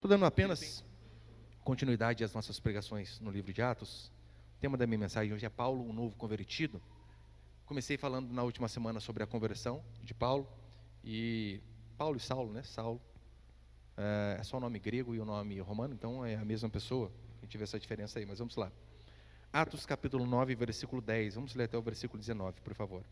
Estou dando apenas continuidade às nossas pregações no livro de Atos. O tema da minha mensagem hoje é Paulo, um novo convertido. Comecei falando na última semana sobre a conversão de Paulo. E Paulo e Saulo, né? Saulo é só o nome grego e o nome romano, então é a mesma pessoa. A gente vê essa diferença aí, mas vamos lá. Atos capítulo 9, versículo 10. Vamos ler até o versículo 19, por favor.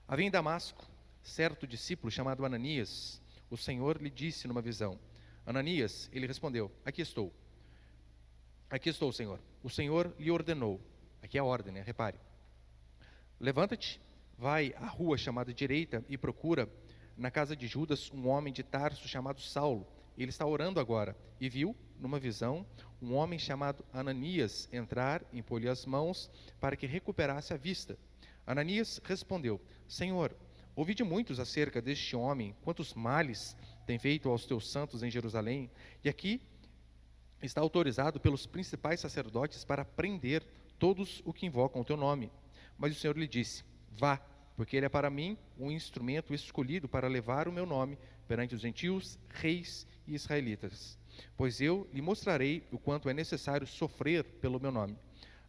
Havia em Damasco certo discípulo chamado Ananias. O Senhor lhe disse numa visão: Ananias. Ele respondeu: Aqui estou. Aqui estou, Senhor. O Senhor lhe ordenou. Aqui é a ordem, né? Repare. Levanta-te, vai à rua chamada Direita e procura na casa de Judas um homem de Tarso chamado Saulo. Ele está orando agora. E viu, numa visão, um homem chamado Ananias entrar, impor-lhe as mãos para que recuperasse a vista. Ananias respondeu: Senhor, ouvi de muitos acerca deste homem, quantos males tem feito aos teus santos em Jerusalém, e aqui está autorizado pelos principais sacerdotes para prender todos os que invocam o teu nome. Mas o Senhor lhe disse: Vá, porque ele é para mim um instrumento escolhido para levar o meu nome perante os gentios, reis e israelitas. Pois eu lhe mostrarei o quanto é necessário sofrer pelo meu nome.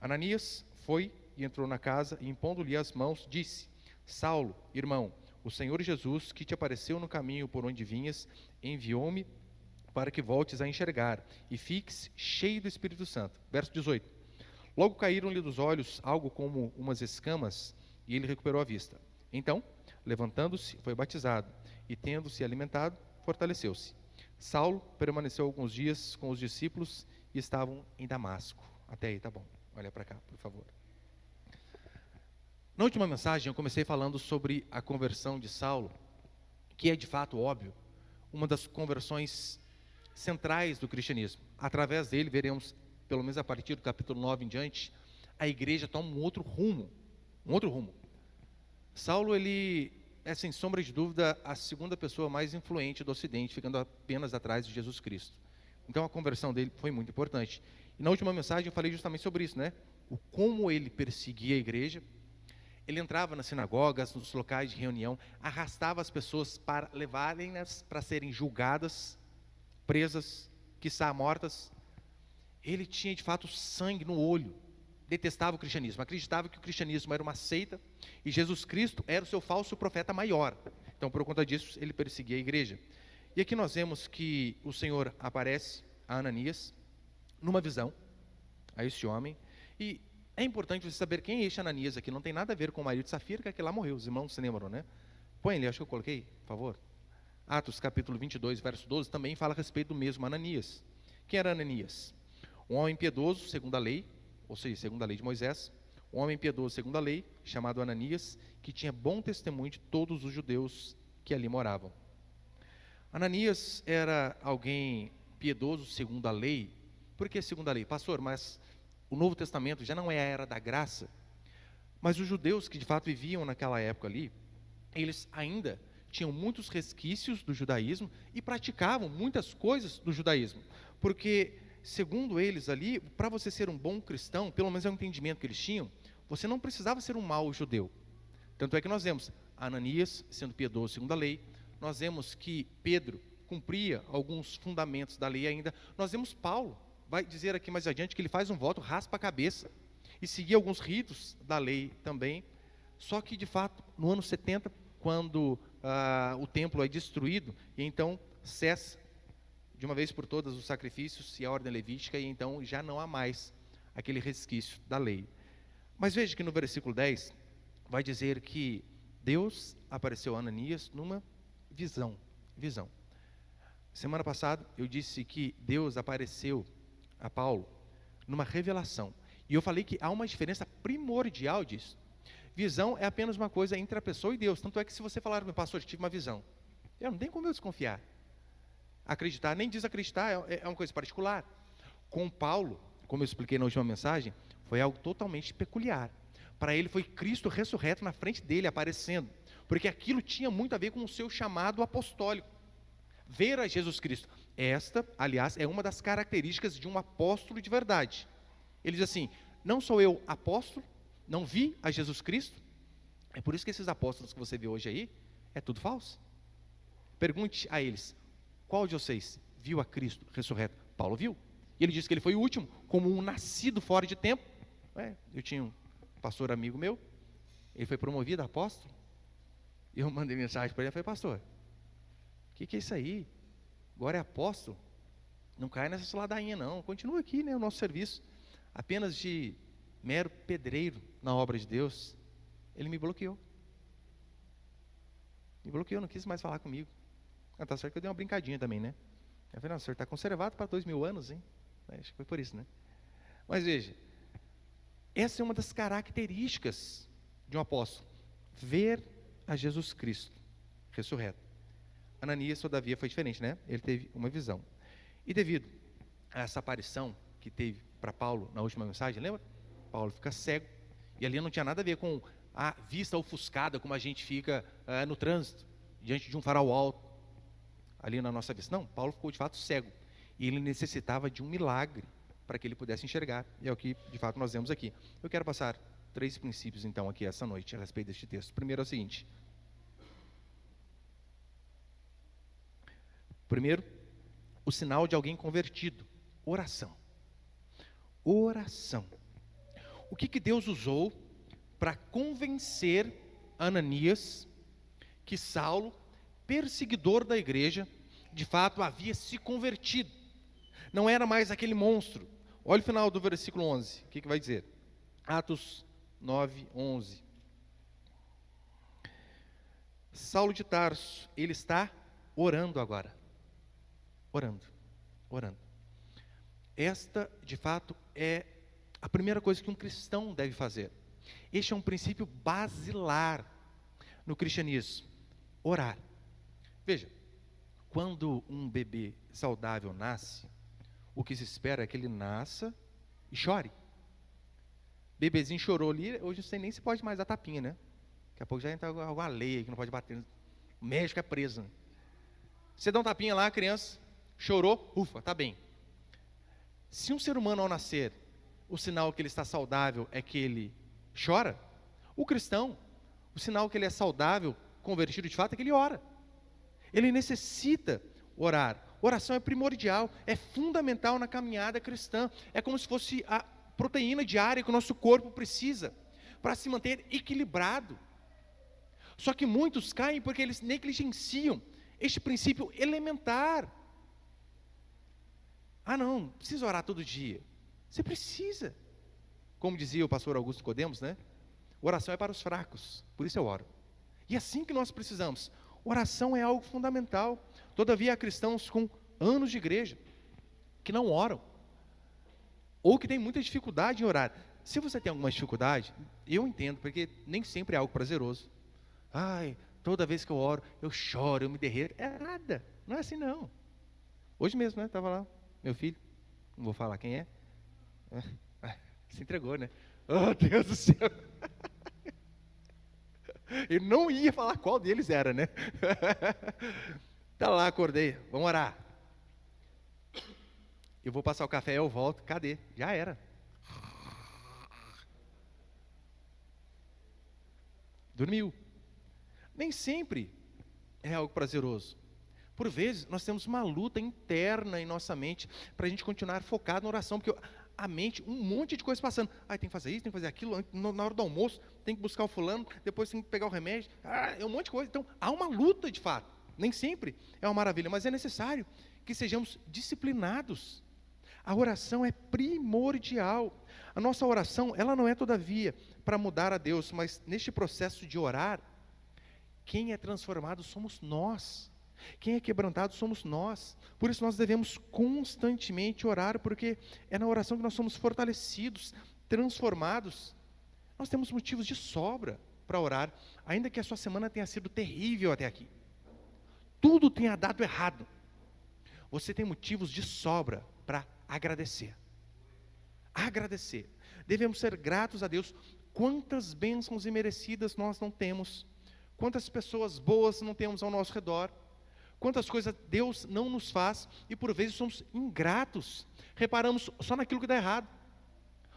Ananias foi e entrou na casa e, impondo-lhe as mãos, disse: Saulo, irmão, o Senhor Jesus, que te apareceu no caminho por onde vinhas, enviou-me para que voltes a enxergar e fiques cheio do Espírito Santo. Verso 18. Logo caíram-lhe dos olhos algo como umas escamas, e ele recuperou a vista. Então, levantando-se, foi batizado, e tendo-se alimentado, fortaleceu-se. Saulo permaneceu alguns dias com os discípulos e estavam em Damasco. Até aí, tá bom. Olha para cá, por favor. Na última mensagem, eu comecei falando sobre a conversão de Saulo, que é de fato óbvio, uma das conversões centrais do cristianismo. Através dele, veremos, pelo menos a partir do capítulo 9 em diante, a igreja toma um outro rumo. Saulo, ele é, sem sombra de dúvida, a segunda pessoa mais influente do Ocidente, ficando apenas atrás de Jesus Cristo. Então, a conversão dele foi muito importante. E na última mensagem eu falei justamente sobre isso, né? O como ele perseguia a igreja. Ele entrava nas sinagogas, nos locais de reunião, arrastava as pessoas para levarem-nas para serem julgadas, presas, quiçá mortas. Ele tinha de fato sangue no olho, detestava o cristianismo, acreditava que o cristianismo era uma seita e Jesus Cristo era o seu falso profeta maior. Então, por conta disso, ele perseguia a igreja. E aqui nós vemos que o Senhor aparece a Ananias numa visão, a esse homem, e é importante você saber quem é este Ananias aqui. Não tem nada a ver com o marido de Safira, que aquele lá morreu. Os irmãos se lembram, né? Põe ali, acho que eu coloquei, por favor. Atos capítulo 22, verso 12, também fala a respeito do mesmo Ananias. Quem era Ananias? Um homem piedoso, segundo a lei, ou seja, segundo a lei de Moisés. Um homem piedoso, segundo a lei, chamado Ananias, que tinha bom testemunho de todos os judeus que ali moravam. Ananias era alguém piedoso, segundo a lei. Por que segundo a lei? Pastor, mas o Novo Testamento já não é a era da graça, mas os judeus que de fato viviam naquela época ali, eles ainda tinham muitos resquícios do judaísmo e praticavam muitas coisas do judaísmo, porque segundo eles ali, para você ser um bom cristão, pelo menos é o entendimento que eles tinham, você não precisava ser um mau judeu. Tanto é que nós vemos Ananias sendo piedoso segundo a lei, nós vemos que Pedro cumpria alguns fundamentos da lei ainda, nós vemos Paulo, vai dizer aqui mais adiante que ele faz um voto, raspa a cabeça e seguia alguns ritos da lei também. Só que de fato no ano 70, quando o templo é destruído, e então cessa de uma vez por todas os sacrifícios e a ordem levítica, e então já não há mais aquele resquício da lei. Mas veja que no versículo 10 vai dizer que Deus apareceu a Ananias numa visão. Semana passada eu disse que Deus apareceu a Paulo numa revelação, e eu falei que há uma diferença primordial disso. Visão é apenas uma coisa entre a pessoa e Deus. Tanto é que se você falar, meu pastor, eu tive uma visão, eu não tenho como eu desconfiar. Acreditar, nem desacreditar, é uma coisa particular. Com Paulo, como eu expliquei na última mensagem, foi algo totalmente peculiar. Para ele foi Cristo ressurreto na frente dele, aparecendo, porque aquilo tinha muito a ver com o seu chamado apostólico. Ver a Jesus Cristo. Esta, aliás, é uma das características de um apóstolo de verdade. Ele diz assim: não sou eu apóstolo, não vi a Jesus Cristo. É por isso que esses apóstolos que você vê hoje aí, é tudo falso. Pergunte a eles: qual de vocês viu a Cristo ressurreto? Paulo viu. E ele disse que ele foi o último, como um nascido fora de tempo. Eu tinha um pastor amigo meu, ele foi promovido a apóstolo. E eu mandei mensagem para ele, eu falei, pastor, o que é isso aí? Agora é apóstolo? Não cai nessa ladainha não, continua aqui, né, o nosso serviço. Apenas de mero pedreiro na obra de Deus. Ele me bloqueou. Não quis mais falar comigo. Tá certo que eu dei uma brincadinha também, né? Eu falei, não, o senhor está conservado para 2000 anos, hein? Acho que foi por isso, né? Mas veja, essa é uma das características de um apóstolo. Ver a Jesus Cristo ressurreto. Ananias, todavia, foi diferente, né? Ele teve uma visão. E devido a essa aparição que teve para Paulo na última mensagem, lembra? Paulo fica cego. E ali não tinha nada a ver com a vista ofuscada, como a gente fica no trânsito, diante de um farol alto, ali na nossa vista. Não, Paulo ficou de fato cego. E ele necessitava de um milagre para que ele pudesse enxergar. E é o que de fato nós vemos aqui. Eu quero passar 3 princípios então aqui essa noite a respeito deste texto. Primeiro é o seguinte. Primeiro, o sinal de alguém convertido. Oração. Oração. O que Deus usou para convencer Ananias que Saulo, perseguidor da igreja, de fato havia se convertido. Não era mais aquele monstro. Olha o final do versículo 11. O que vai dizer? Atos 9, 11. Saulo de Tarso, ele está orando agora. Orando. Esta, de fato, é a primeira coisa que um cristão deve fazer. Este é um princípio basilar no cristianismo. Orar. Veja, quando um bebê saudável nasce, o que se espera é que ele nasça e chore. Bebezinho chorou ali, hoje não sei nem se pode mais dar tapinha, né? Daqui a pouco já entra alguma lei aí que não pode bater. O médico é preso. Né? Você dá um tapinha lá, a criança chorou, ufa, tá bem. Se um ser humano ao nascer, o sinal que ele está saudável é que ele chora, o cristão, o sinal que ele é saudável, convertido de fato, é que ele ora. Ele necessita orar. Oração é primordial, é fundamental na caminhada cristã. É como se fosse a proteína diária que o nosso corpo precisa para se manter equilibrado. Só que muitos caem porque eles negligenciam este princípio elementar. Ah não precisa orar todo dia. Você precisa. Como dizia o pastor Augusto Codemos, né? Oração é para os fracos, por isso eu oro. E é assim que nós precisamos. Oração é algo fundamental. Todavia há cristãos com anos de igreja que não oram, ou que têm muita dificuldade em orar. Se você tem alguma dificuldade, eu entendo, porque nem sempre é algo prazeroso. Ai, toda vez que eu oro, eu choro, eu me derreto. É nada, não é assim não. Hoje mesmo, né, estava lá, meu filho, não vou falar quem é, se entregou, né? Oh, Deus do céu. Eu não ia falar qual deles era, né? Tá lá, acordei, vamos orar. Eu vou passar o café, eu volto, cadê? Já era. Dormiu. Nem sempre é algo prazeroso. Por vezes, nós temos uma luta interna em nossa mente para a gente continuar focado na oração, porque a mente, um monte de coisa passando. Tem que fazer isso, tem que fazer aquilo, na hora do almoço, tem que buscar o fulano, depois tem que pegar o remédio, é um monte de coisa. Então, há uma luta de fato. Nem sempre é uma maravilha, mas é necessário que sejamos disciplinados. A oração é primordial. A nossa oração, ela não é, todavia, para mudar a Deus, mas neste processo de orar, quem é transformado somos nós. Quem é quebrantado somos nós. Por isso nós devemos constantemente orar, porque é na oração que nós somos fortalecidos, transformados. Nós temos motivos de sobra para orar, ainda que a sua semana tenha sido terrível até aqui. Tudo tenha dado errado. Você tem motivos de sobra para agradecer. Agradecer. Devemos ser gratos a Deus. Quantas bênçãos imerecidas nós não temos. Quantas pessoas boas não temos ao nosso redor. Quantas coisas Deus não nos faz e por vezes somos ingratos. Reparamos só naquilo que dá errado.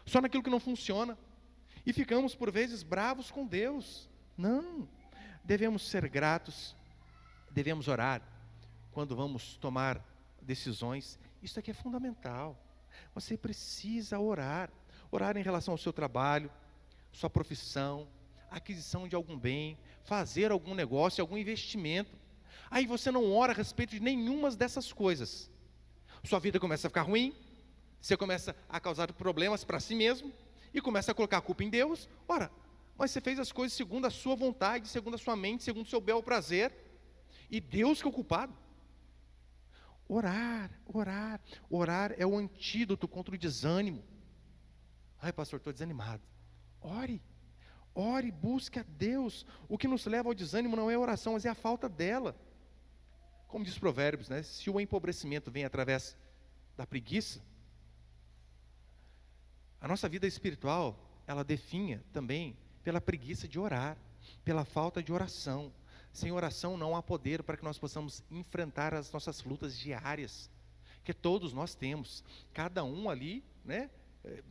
Só naquilo que não funciona. E ficamos por vezes bravos com Deus. Não. Devemos ser gratos. Devemos orar quando vamos tomar decisões. Isso aqui é fundamental. Você precisa orar. Orar em relação ao seu trabalho, sua profissão, aquisição de algum bem, fazer algum negócio, algum investimento. Aí você não ora a respeito de nenhuma dessas coisas. Sua vida começa a ficar ruim, você começa a causar problemas para si mesmo e começa a colocar a culpa em Deus. Ora, mas você fez as coisas segundo a sua vontade, segundo a sua mente, segundo o seu bel prazer, e Deus que é o culpado. Orar, orar, orar é o antídoto contra o desânimo. Ai, pastor, estou desanimado. Ore, ore, busque a Deus. O que nos leva ao desânimo não é a oração, mas é a falta dela. Como diz Provérbios, né? Se o empobrecimento vem através da preguiça, a nossa vida espiritual, ela definha também pela preguiça de orar, pela falta de oração. Sem oração não há poder para que nós possamos enfrentar as nossas lutas diárias, que todos nós temos, cada um ali, né,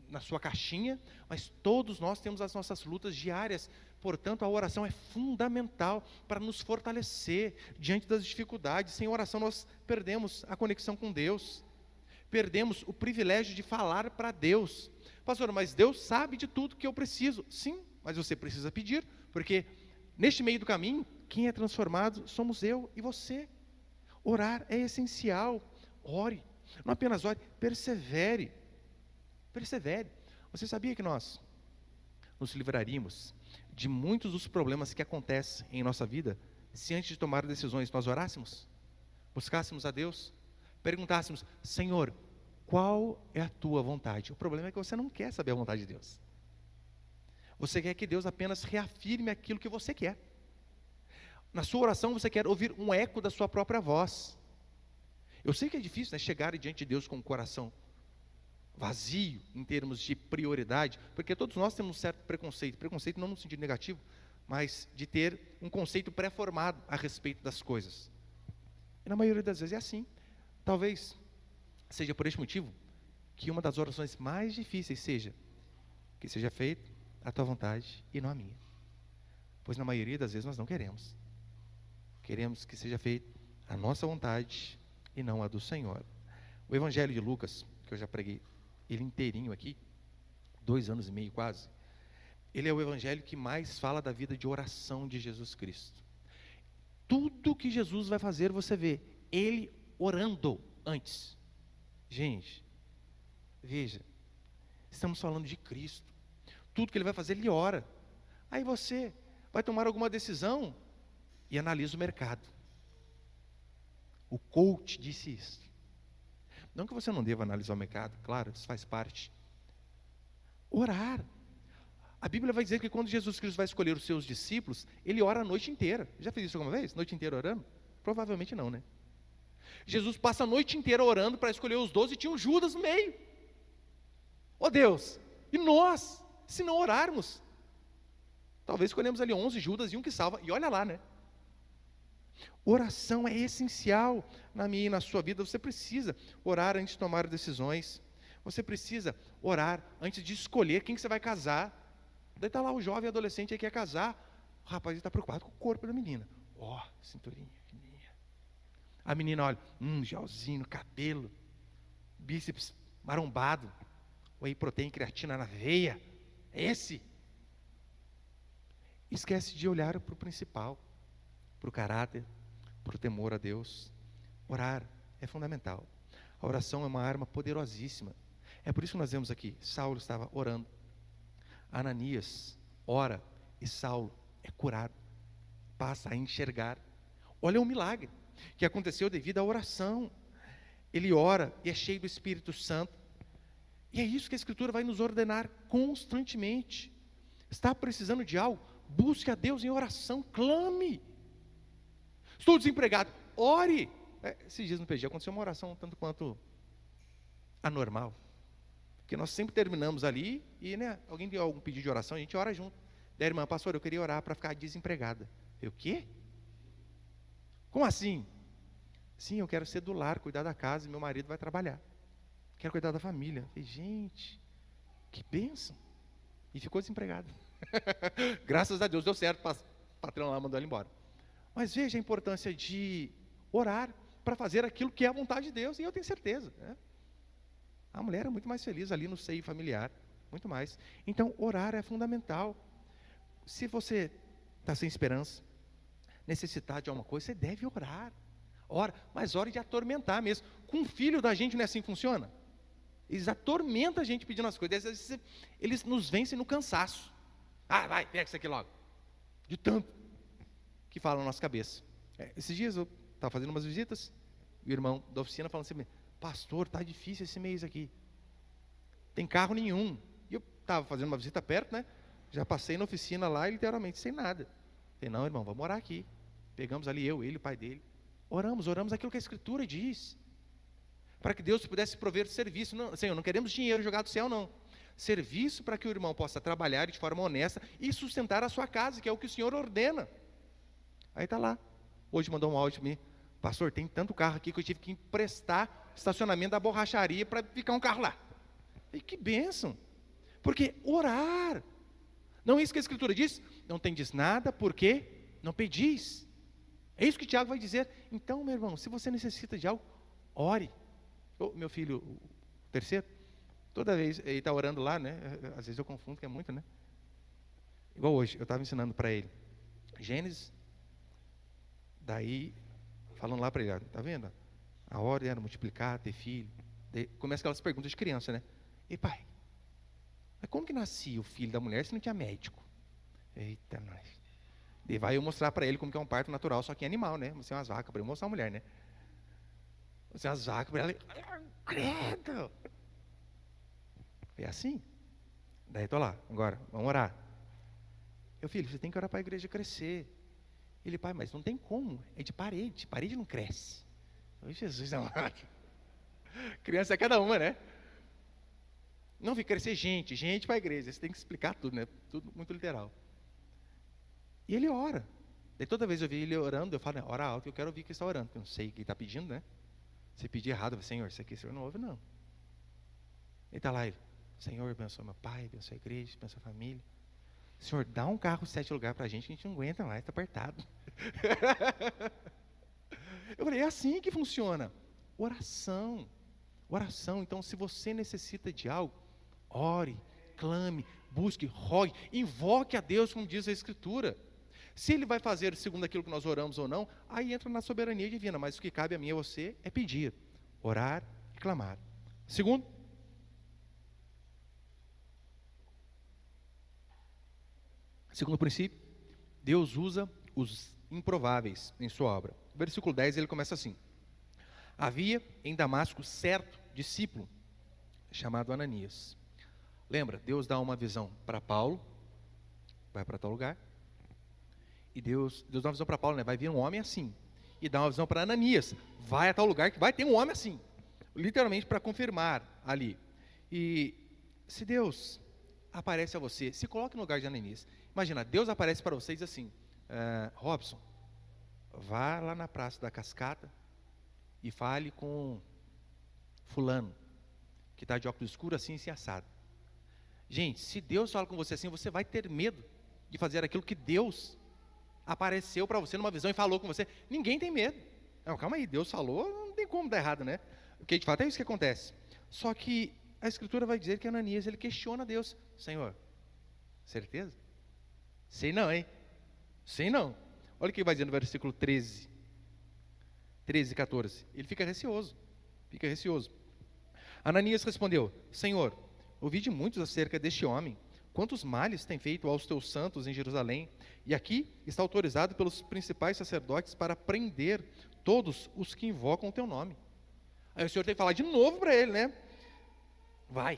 na sua caixinha, mas todos nós temos as nossas lutas diárias. Portanto, a oração é fundamental para nos fortalecer diante das dificuldades. Sem oração nós perdemos a conexão com Deus, perdemos o privilégio de falar para Deus. Pastor, mas Deus sabe de tudo que eu preciso. Sim, mas você precisa pedir, porque neste meio do caminho, quem é transformado somos eu e você. Orar é essencial. Ore, não apenas ore, persevere. Persevere. Você sabia que nós nos livraríamos de muitos dos problemas que acontecem em nossa vida se antes de tomar decisões nós orássemos, buscássemos a Deus, perguntássemos: Senhor, qual é a tua vontade? O problema é que você não quer saber a vontade de Deus. Você quer que Deus apenas reafirme aquilo que você quer. Na sua oração você quer ouvir um eco da sua própria voz. Eu sei que é difícil, né, chegar diante de Deus com o coração vazio em termos de prioridade, porque todos nós temos um certo preconceito não no sentido negativo, mas de ter um conceito pré-formado a respeito das coisas. E na maioria das vezes é assim. Talvez seja por este motivo que uma das orações mais difíceis seja: que seja feita a tua vontade e não a minha. Pois na maioria das vezes nós não queremos. Queremos que seja feita a nossa vontade e não a do Senhor. O Evangelho de Lucas, que eu já preguei ele inteirinho aqui, 2 anos e meio quase, ele é o evangelho que mais fala da vida de oração de Jesus Cristo. Tudo que Jesus vai fazer, você vê ele orando antes. Gente, veja, estamos falando de Cristo. Tudo que ele vai fazer, ele ora. Aí você vai tomar alguma decisão e analisa o mercado. O coach disse isso. Não que você não deva analisar o mercado, claro, isso faz parte. Orar. A Bíblia vai dizer que quando Jesus Cristo vai escolher os seus discípulos, ele ora a noite inteira. Já fez isso alguma vez? Noite inteira orando? Provavelmente não, né? Jesus passa a noite inteira orando para escolher os 12 e tinha um Judas no meio. Oh Deus, e nós, se não orarmos? Talvez escolhemos ali 11 Judas e um que salva, e olha lá, né? Oração é essencial na minha e na sua vida. Você precisa orar antes de tomar decisões. Você precisa orar antes de escolher quem que você vai casar. Daí está lá o jovem adolescente aí que quer casar. O rapaz está preocupado com o corpo da menina. Ó, cinturinha fininha. A menina olha, gelzinho no cabelo, bíceps marombado, whey protein, creatina na veia. Esse. Esquece de olhar para o principal, para o caráter, para o temor a Deus. Orar é fundamental. A oração é uma arma poderosíssima. É por isso que nós vemos aqui, Saulo estava orando. Ananias ora e Saulo é curado, passa a enxergar. Olha o milagre que aconteceu devido à oração. Ele ora e é cheio do Espírito Santo. E é isso que a Escritura vai nos ordenar constantemente. Está precisando de algo? Busque a Deus em oração, clame. Estou desempregado, ore. Esses dias no PG aconteceu uma oração tanto quanto anormal, porque nós sempre terminamos ali e, né, alguém deu algum pedido de oração, a gente ora junto. Da irmã, pastor, eu queria orar para ficar desempregada. Eu, o quê? Como assim? Sim, eu quero ser do lar, cuidar da casa, e meu marido vai trabalhar. Quero cuidar da família. Eu falei, gente, que bênção. E ficou desempregada. Graças a Deus deu certo, o patrão lá mandou ela embora. Mas veja a importância de orar para fazer aquilo que é a vontade de Deus, e eu tenho certeza, né? A mulher é muito mais feliz ali no seio familiar, muito mais. Então, orar é fundamental. Se você está sem esperança, necessitar de alguma coisa, você deve orar. Ora, mas ore de atormentar mesmo. Com o filho da gente não é assim que funciona? Eles atormentam a gente pedindo as coisas. Às vezes, eles nos vencem no cansaço. Ah, vai, pega isso aqui logo. De tanto que fala na nossa cabeça. Esses dias eu estava fazendo umas visitas, e o irmão da oficina falando assim, pastor, está difícil esse mês aqui. Tem carro nenhum. E eu estava fazendo uma visita perto, né? Já passei na oficina lá, literalmente, sem nada. Falei, não, irmão, vamos orar aqui. Pegamos ali eu, ele, o pai dele. Oramos aquilo que a Escritura diz. Para que Deus pudesse prover serviço. Não, Senhor, não queremos dinheiro jogado do céu, não. Serviço para que o irmão possa trabalhar de forma honesta e sustentar a sua casa, que é o que o Senhor ordena. Aí está lá. Hoje mandou um áudio para mim. Pastor, tem tanto carro aqui que eu tive que emprestar estacionamento da borracharia para ficar um carro lá. E que bênção. Porque orar. Não é isso que a Escritura diz? Não tendes nada porque não pedis. É isso que Tiago vai dizer. Então, meu irmão, se você necessita de algo, ore. Meu filho, o terceiro, toda vez ele está orando lá, né? Às vezes eu confundo, que é muito, né? Igual hoje, eu estava ensinando para ele Gênesis, daí, falando lá para ele, tá vendo? A ordem era multiplicar, ter filho. Daí, começa aquelas perguntas de criança, né? E pai, mas como que nascia o filho da mulher se não tinha médico? Eita, nós. E vai eu mostrar para ele como que é um parto natural, só que é animal, né? Você é umas vacas, para eu mostrar a mulher, né? Você é umas vacas, para ela. Credo! É assim. Daí estou lá, agora, vamos orar. Meu filho, você tem que orar para a igreja crescer. Ele, pai, mas não tem como, é de parede, parede não cresce. Oi, Jesus, não. Criança é cada uma, né? Não vai crescer gente para a igreja, você tem que explicar tudo, né? Tudo muito literal. E ele ora. Daí toda vez eu vi ele orando, eu falo, ora alto, eu quero ouvir que ele está orando, porque eu não sei o que ele está pedindo, né? Se pedir errado, eu falo, Senhor, isso aqui o Senhor não ouve, não. Ele está lá, ele, Senhor, abençoa meu pai, abençoa a igreja, abençoa a família. Senhor, dá um carro 7 lugares para a gente não aguenta mais, está apertado. Eu falei, é assim que funciona. Oração. Oração. Então, se você necessita de algo, ore, clame, busque, rogue, invoque a Deus, como diz a Escritura. Se Ele vai fazer segundo aquilo que nós oramos ou não, aí entra na soberania divina, mas o que cabe a mim e a você é pedir, orar e clamar. Segundo princípio, Deus usa os improváveis em sua obra. No versículo 10 ele começa assim: havia em Damasco certo discípulo chamado Ananias. Lembra, Deus dá uma visão para Paulo, vai para tal lugar, e Deus dá uma visão para Paulo, né? Vai vir um homem assim, e dá uma visão para Ananias, vai a tal lugar que vai ter um homem assim, literalmente para confirmar ali. E se Deus aparece a você, se coloque no lugar de Ananias. Imagina, Deus aparece para você e diz assim, Robson, vá lá na Praça da Cascata e fale com fulano, que está de óculos escuros assim e assado. Gente, se Deus fala com você assim, você vai ter medo de fazer aquilo que Deus apareceu para você numa visão e falou com você. Ninguém tem medo. Não, calma aí, Deus falou, não tem como dar errado, né? Porque de fato é isso que acontece. Só que a Escritura vai dizer que Ananias, ele questiona Deus. Senhor, certeza? Sei não, hein? Sei não. Olha o que vai dizer no versículo 13 e 14. Ele fica receoso. Ananias respondeu, Senhor, ouvi de muitos acerca deste homem. Quantos males tem feito aos teus santos em Jerusalém? E aqui está autorizado pelos principais sacerdotes para prender todos os que invocam o teu nome. Aí o Senhor tem que falar de novo para ele, né? Vai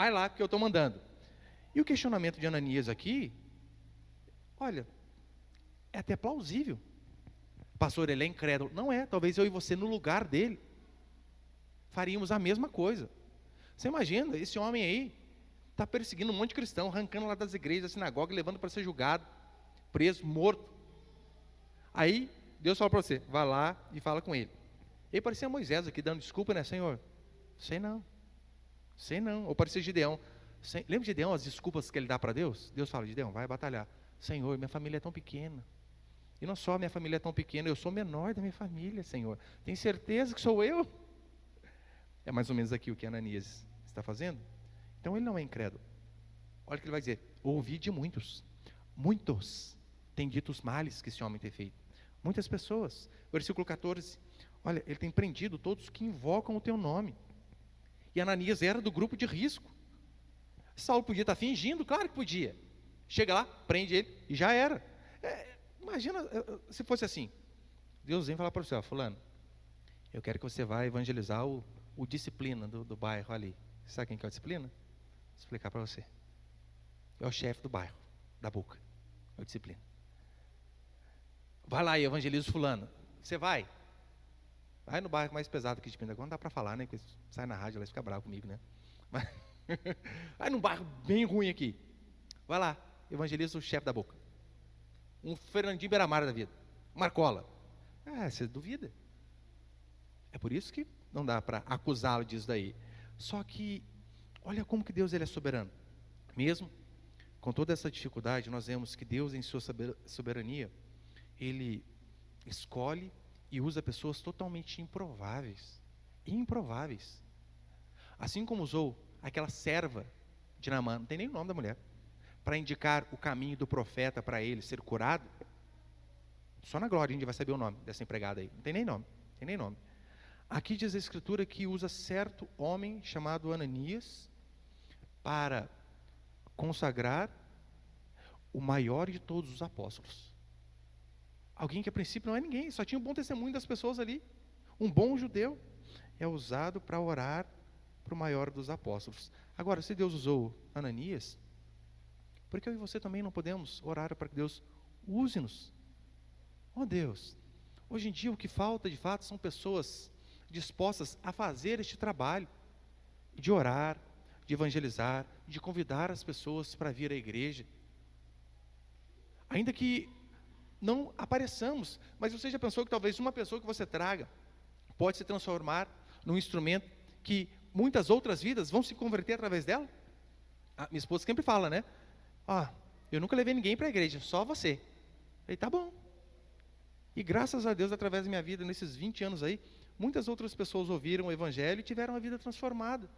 lá que eu estou mandando. E o questionamento de Ananias aqui, olha, é até plausível. Pastor, ele é incrédulo. Não é, talvez eu e você no lugar dele faríamos a mesma coisa. Você imagina, esse homem aí está perseguindo um monte de cristão, arrancando lá das igrejas, da sinagoga, levando para ser julgado, preso, morto. Aí Deus fala para você, vá lá e fala com ele. Ele parecia Moisés aqui dando desculpa, né, Senhor? Sei não. Ou parecia Gideão. Lembra de Gideão, as desculpas que ele dá para Deus? Deus fala, Gideão, vai batalhar. Senhor, minha família é tão pequena. E não só a minha família é tão pequena, eu sou o menor da minha família, Senhor. Tem certeza que sou eu? É mais ou menos aqui o que Ananias está fazendo. Então ele não é incrédulo. Olha o que ele vai dizer: ouvi de muitos têm dito os males que esse homem tem feito. Muitas pessoas. Versículo 14, olha, ele tem prendido todos que invocam o teu nome. E Ananias era do grupo de risco. Saulo podia estar fingindo, claro que podia. Chega lá, prende ele e já era. Imagina se fosse assim. Deus vem falar para você: fulano, eu quero que você vá evangelizar o disciplina do bairro ali. Sabe quem que é o disciplina? Vou explicar para você. É o chefe do bairro, da Boca. É o disciplina. Vai lá e evangeliza o fulano. Você vai? Vai no bairro mais pesado aqui de Pindamonhangaba. Não dá para falar, né? Porque sai na rádio, ela fica brava comigo, né? Mas vai num bairro bem ruim aqui. Vai lá, evangeliza o chefe da Boca. Um Fernandinho Beiramar da vida. Marcola. Você duvida. É por isso que não dá para acusá-lo disso daí. Só que, olha como que Deus ele é soberano. Mesmo com toda essa dificuldade, nós vemos que Deus, em sua soberania, Ele escolhe e usa pessoas totalmente improváveis. Improváveis. Assim como usou aquela serva de Naamã, não tem nem o nome da mulher, para indicar o caminho do profeta para ele ser curado. Só na glória a gente vai saber o nome dessa empregada aí. Não tem nem nome. Tem nem nome. Aqui diz a Escritura que usa certo homem chamado Ananias para consagrar o maior de todos os apóstolos. Alguém que a princípio não é ninguém, só tinha um bom testemunho das pessoas ali. Um bom judeu é usado para orar para o maior dos apóstolos. Agora, se Deus usou Ananias, por que eu e você também não podemos orar para que Deus use-nos? Oh Deus, hoje em dia o que falta de fato são pessoas dispostas a fazer este trabalho, de orar, de evangelizar, de convidar as pessoas para vir à igreja. Ainda que não apareçamos, mas você já pensou que talvez uma pessoa que você traga pode se transformar num instrumento que muitas outras vidas vão se converter através dela? Minha esposa sempre fala, né? Eu nunca levei ninguém para a igreja, só você. Eu falei, tá bom. E graças a Deus, através da minha vida, nesses 20 anos aí, muitas outras pessoas ouviram o Evangelho e tiveram a vida transformada.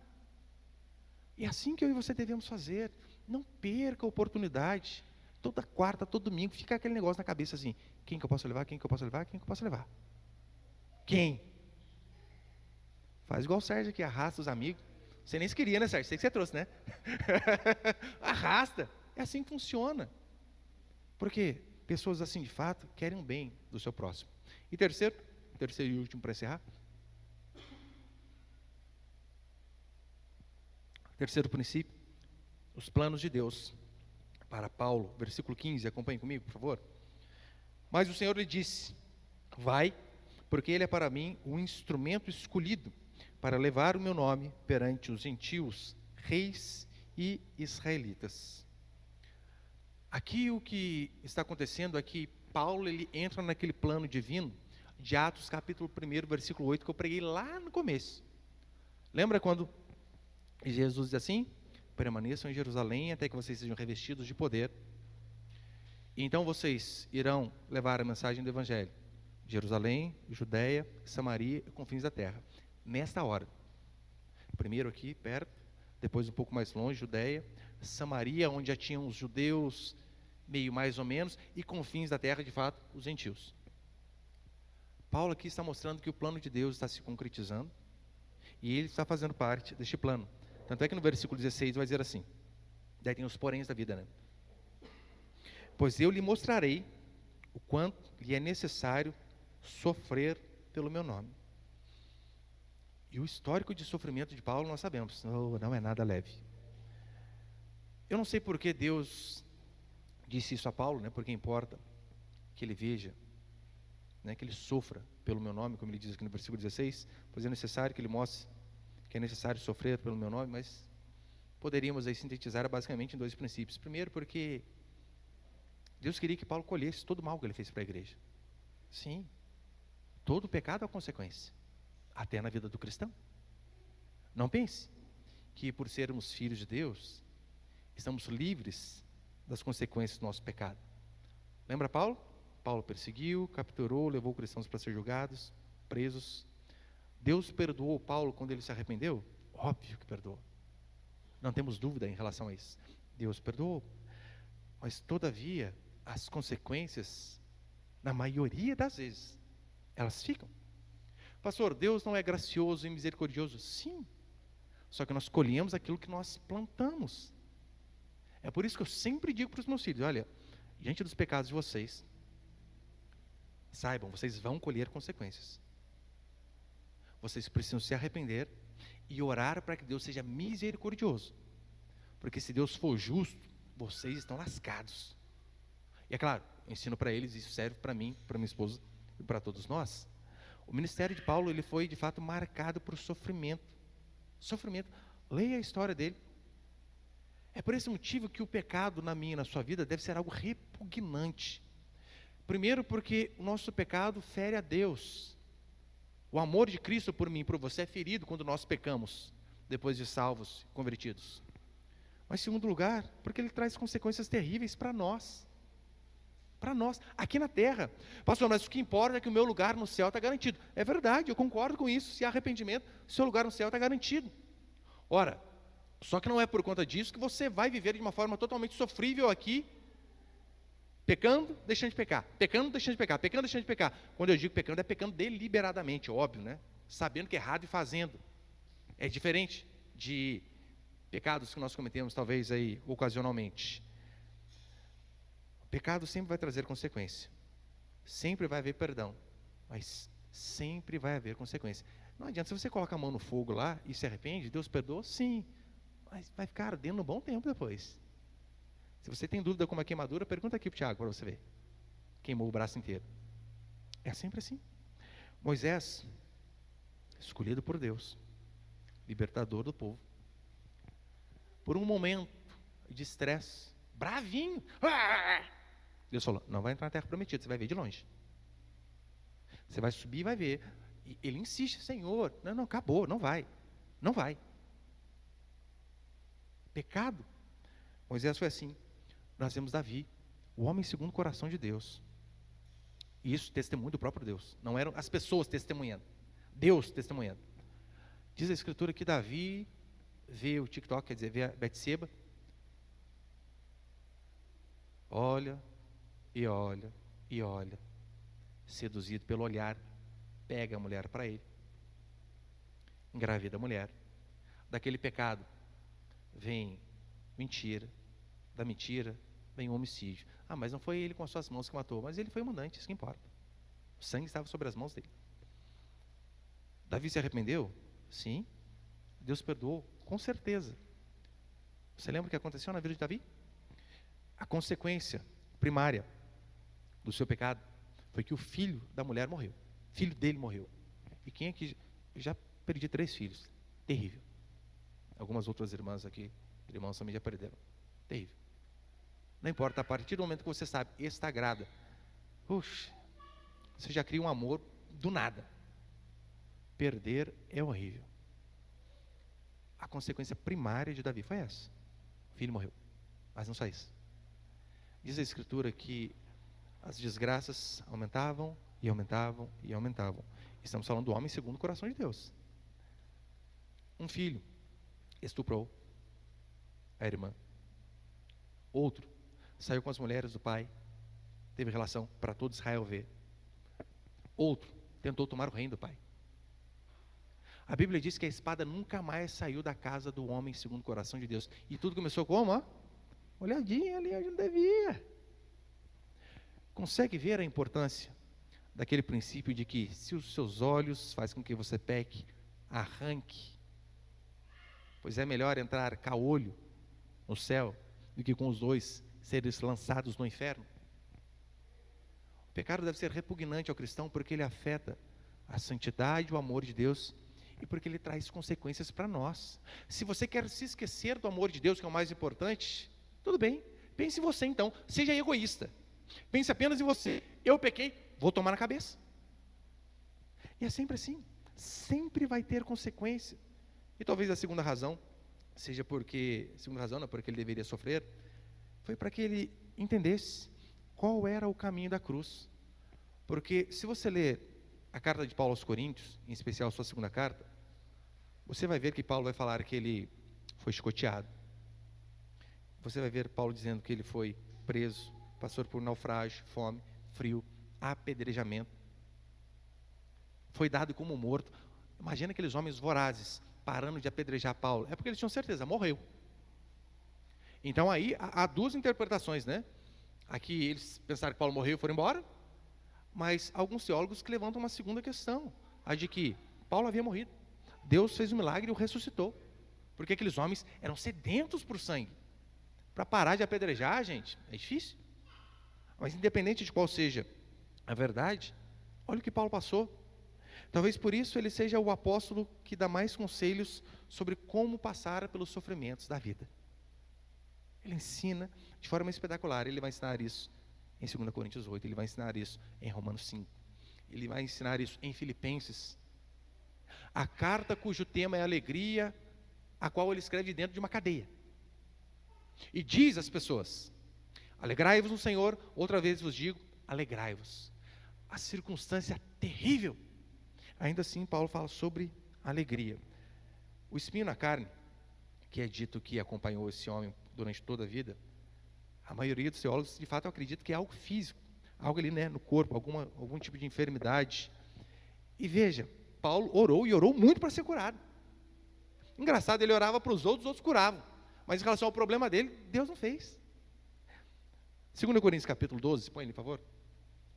E é assim que eu e você devemos fazer. Não perca a oportunidade. Toda quarta, todo domingo, fica aquele negócio na cabeça assim: quem que eu posso levar, quem que eu posso levar, quem que eu posso levar? Quem? Faz igual o Sérgio aqui, arrasta os amigos. Você nem se queria, né, Sérgio? Sei que você trouxe, né? Arrasta. É assim que funciona. Porque pessoas assim, de fato, querem o bem do seu próximo. E terceiro e último para encerrar. Terceiro princípio, os planos de Deus para Paulo, versículo 15, acompanhe comigo, por favor. Mas o Senhor lhe disse: vai, porque ele é para mim um instrumento escolhido para levar o meu nome perante os gentios, reis e israelitas. Aqui o que está acontecendo é que Paulo ele entra naquele plano divino de Atos capítulo 1, versículo 8, que eu preguei lá no começo. Lembra quando Jesus diz assim: permaneçam em Jerusalém até que vocês sejam revestidos de poder. E então vocês irão levar a mensagem do Evangelho. Jerusalém, Judeia, Samaria e confins da terra. Nesta hora. Primeiro aqui, perto. Depois um pouco mais longe, Judeia. Samaria, onde já tinham os judeus, meio mais ou menos. E confins da terra, de fato, os gentios. Paulo aqui está mostrando que o plano de Deus está se concretizando. E ele está fazendo parte deste plano. Tanto é que no versículo 16 vai dizer assim. Daí tem os poréns da vida, né? Pois eu lhe mostrarei o quanto lhe é necessário sofrer pelo meu nome. E o histórico de sofrimento de Paulo nós sabemos, não é nada leve. Eu não sei por que Deus disse isso a Paulo, né? Porque importa que ele veja, né? Que ele sofra pelo meu nome, como ele diz aqui no versículo 16, pois é necessário que ele mostre que é necessário sofrer pelo meu nome, mas poderíamos aí sintetizar basicamente em dois princípios. Primeiro, porque Deus queria que Paulo colhesse todo o mal que ele fez para a igreja. Sim, todo pecado é consequência, até na vida do cristão. Não pense que por sermos filhos de Deus, estamos livres das consequências do nosso pecado. Lembra Paulo? Paulo perseguiu, capturou, levou cristãos para ser julgados, presos. Deus perdoou Paulo quando ele se arrependeu? Óbvio que perdoou. Não temos dúvida em relação a isso. Deus perdoou. Mas, todavia, as consequências, na maioria das vezes, elas ficam. Pastor, Deus não é gracioso e misericordioso? Sim. Só que nós colhemos aquilo que nós plantamos. É por isso que eu sempre digo para os meus filhos, olha, diante dos pecados de vocês, saibam, vocês vão colher consequências. Vocês precisam se arrepender e orar para que Deus seja misericordioso. Porque se Deus for justo, vocês estão lascados. E é claro, eu ensino para eles, isso serve para mim, para minha esposa e para todos nós. O ministério de Paulo, ele foi de fato marcado por sofrimento. Sofrimento. Leia a história dele. É por esse motivo que o pecado na minha e na sua vida deve ser algo repugnante. Primeiro porque o nosso pecado fere a Deus. O amor de Cristo por mim e por você é ferido quando nós pecamos, depois de salvos, convertidos. Mas em segundo lugar, porque ele traz consequências terríveis para nós. Para nós, aqui na terra. Pastor, mas o que importa é que o meu lugar no céu está garantido. É verdade, eu concordo com isso. Se há arrependimento, seu lugar no céu está garantido. Ora, só que não é por conta disso que você vai viver de uma forma totalmente sofrível aqui, pecando, deixando de pecar, pecando, deixando de pecar, pecando, deixando de pecar. Quando eu digo pecando, é pecando deliberadamente, óbvio, né? Sabendo que é errado e fazendo. É diferente de pecados que nós cometemos, talvez aí, ocasionalmente. O pecado sempre vai trazer consequência. Sempre vai haver perdão, mas sempre vai haver consequência. Não adianta, se você coloca a mão no fogo lá e se arrepende, Deus perdoa? Sim. Mas vai ficar ardendo um bom tempo depois. Se você tem dúvida como é queimadura, pergunta aqui para o Tiago para você ver. Queimou o braço inteiro. É sempre assim. Moisés, escolhido por Deus, libertador do povo, por um momento de estresse, bravinho, Deus falou, não vai entrar na terra prometida, você vai ver de longe. Você vai subir e vai ver. E ele insiste, Senhor, não, acabou, não vai. Não vai. Pecado. Moisés foi assim. Nós vemos Davi, o homem segundo o coração de Deus. E isso testemunho do próprio Deus. Não eram as pessoas testemunhando. Deus testemunhando. Diz a Escritura que Davi vê o TikTok, quer dizer, vê a Betseba. Olha, e olha, e olha. Seduzido pelo olhar, pega a mulher para ele. Engravida a mulher. Daquele pecado vem mentira. Da mentira vem o homicídio. Ah, mas não foi ele com as suas mãos que matou, mas ele foi o mandante, isso que importa. O sangue estava sobre as mãos dele. Davi se arrependeu? Sim. Deus perdoou? Com certeza. Você lembra o que aconteceu na vida de Davi? A consequência primária do seu pecado foi que o filho da mulher morreu. O filho dele morreu. E quem aqui já perdi 3 filhos? Terrível. Algumas outras irmãs aqui, irmãos também já perderam. Terrível. Não importa, a partir do momento que você sabe, está grávida, puxa, você já cria um amor do nada. Perder é horrível. A consequência primária de Davi foi essa. O filho morreu. Mas não só isso. Diz a Escritura que as desgraças aumentavam e aumentavam e aumentavam. Estamos falando do homem segundo o coração de Deus. Um filho estuprou a irmã. Outro saiu com as mulheres do pai, teve relação para todo Israel ver. Outro tentou tomar o reino do pai. A Bíblia diz que a espada nunca mais saiu da casa do homem segundo o coração de Deus. E tudo começou como? Ó, olhadinha ali onde não devia. Consegue ver a importância daquele princípio de que se os seus olhos fazem com que você peque, arranque. Pois é melhor entrar caolho no céu do que com os dois serem lançados no inferno. O pecado deve ser repugnante ao cristão porque ele afeta a santidade e o amor de Deus e porque ele traz consequências para nós. Se você quer se esquecer do amor de Deus, que é o mais importante, tudo bem, pense em você então, seja egoísta. Pense apenas em você. Eu pequei, vou tomar na cabeça. E é sempre assim, sempre vai ter consequência. E talvez a segunda razão seja porque, segunda razão não, porque ele deveria sofrer, foi para que ele entendesse qual era o caminho da cruz. Porque se você ler a carta de Paulo aos Coríntios, em especial a sua segunda carta, você vai ver que Paulo vai falar que ele foi escoteado. Você vai ver Paulo dizendo que ele foi preso, passou por naufrágio, fome, frio, apedrejamento. Foi dado como morto. Imagina aqueles homens vorazes parando de apedrejar Paulo. É porque eles tinham certeza, morreu. Então aí há duas interpretações, né? Aqui eles pensaram que Paulo morreu e foram embora, mas alguns teólogos que levantam uma segunda questão, a de que Paulo havia morrido. Deus fez um milagre e o ressuscitou. Porque aqueles homens eram sedentos por sangue. Para parar de apedrejar, gente, é difícil. Mas independente de qual seja a verdade, olha o que Paulo passou. Talvez por isso ele seja o apóstolo que dá mais conselhos sobre como passar pelos sofrimentos da vida. Ele ensina de forma espetacular. Ele vai ensinar isso em 2 Coríntios 8, ele vai ensinar isso em Romanos 5, ele vai ensinar isso em Filipenses. A carta cujo tema é alegria, a qual ele escreve dentro de uma cadeia. E diz às pessoas: alegrai-vos no Senhor, outra vez vos digo, alegrai-vos. A circunstância terrível. Ainda assim, Paulo fala sobre alegria. O espinho na carne, que é dito que acompanhou esse homem durante toda a vida, a maioria dos teólogos, de fato, acredita que é algo físico, algo ali, né, no corpo, algum tipo de enfermidade. E veja, Paulo orou e orou muito para ser curado. Engraçado, ele orava para os outros curavam. Mas em relação ao problema dele, Deus não fez. 2 Coríntios capítulo 12, põe ele, por favor.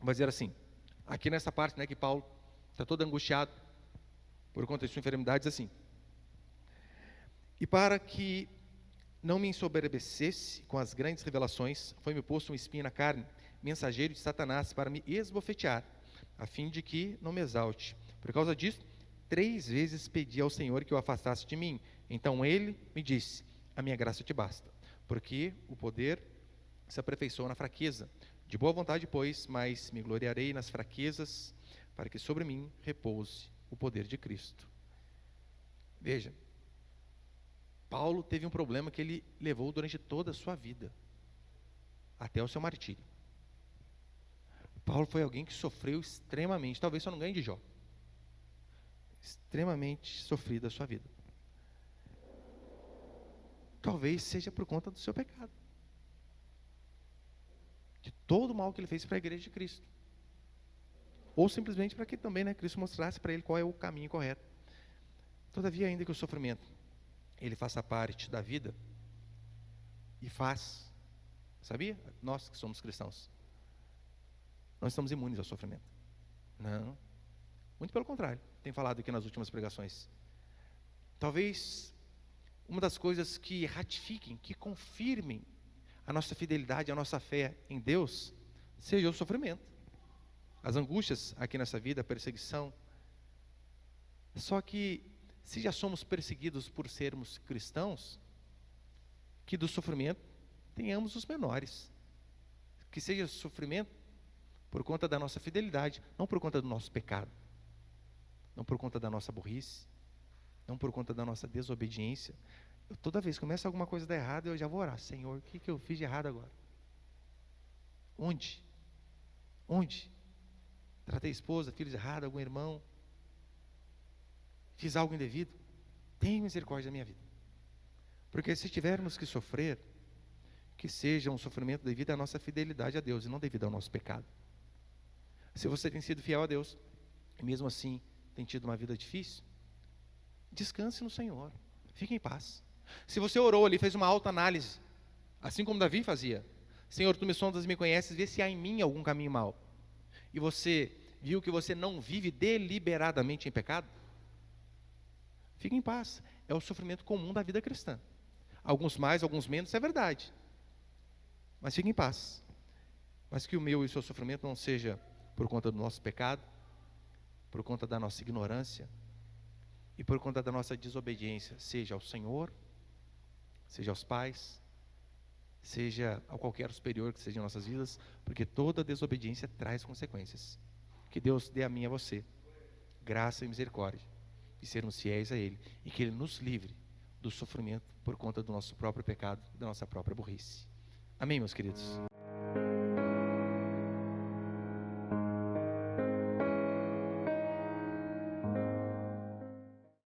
Vai dizer assim, aqui nessa parte, né, que Paulo está todo angustiado por conta de sua enfermidade, diz assim: e para que não me ensoberbecesse com as grandes revelações, foi-me posto um espinho na carne, mensageiro de Satanás, para me esbofetear, a fim de que não me exalte. Por causa disso, 3 vezes pedi ao Senhor que o afastasse de mim. Então ele me disse: a minha graça te basta, porque o poder se aperfeiçoa na fraqueza. De boa vontade, pois, mas me gloriarei nas fraquezas, para que sobre mim repouse o poder de Cristo. Veja, Paulo teve um problema que ele levou durante toda a sua vida, até o seu martírio. Paulo foi alguém que sofreu extremamente, talvez só não ganhe de Jó, extremamente sofrido a sua vida. Talvez seja por conta do seu pecado, de todo o mal que ele fez para a igreja de Cristo, ou simplesmente para que também, né, Cristo mostrasse para ele qual é o caminho correto. Todavia, ainda que o sofrimento ele faça parte da vida, e faz, sabia? Nós que somos cristãos, não estamos imunes ao sofrimento. Não, muito pelo contrário, tenho falado aqui nas últimas pregações. Talvez uma das coisas que ratifiquem, que confirmem a nossa fidelidade, a nossa fé em Deus, seja o sofrimento, as angústias aqui nessa vida, a perseguição. Só que, se já somos perseguidos por sermos cristãos, que do sofrimento tenhamos os menores. Que seja sofrimento por conta da nossa fidelidade, não por conta do nosso pecado, não por conta da nossa burrice, não por conta da nossa desobediência. Toda vez que começa alguma coisa a dar errado, eu já vou orar: Senhor, o que eu fiz de errado agora? Onde? Tratei a esposa, filhos errado, algum irmão? Fiz algo indevido? Tenha misericórdia da minha vida. Porque se tivermos que sofrer, que seja um sofrimento devido à nossa fidelidade a Deus e não devido ao nosso pecado. Se você tem sido fiel a Deus e mesmo assim tem tido uma vida difícil, descanse no Senhor, fique em paz. Se você orou ali, fez uma autoanálise, assim como Davi fazia: Senhor, tu me sondas e me conheces, vê se há em mim algum caminho mau, e você viu que você não vive deliberadamente em pecado, fique em paz. É o sofrimento comum da vida cristã. Alguns mais, alguns menos, é verdade. Mas fique em paz. Mas que o meu e o seu sofrimento não seja por conta do nosso pecado, por conta da nossa ignorância e por conta da nossa desobediência, seja ao Senhor, seja aos pais, seja a qualquer superior que seja em nossas vidas, porque toda desobediência traz consequências. Que Deus dê a mim e a você graça e misericórdia de sermos fiéis a Ele, e que Ele nos livre do sofrimento por conta do nosso próprio pecado, da nossa própria burrice. Amém, meus queridos?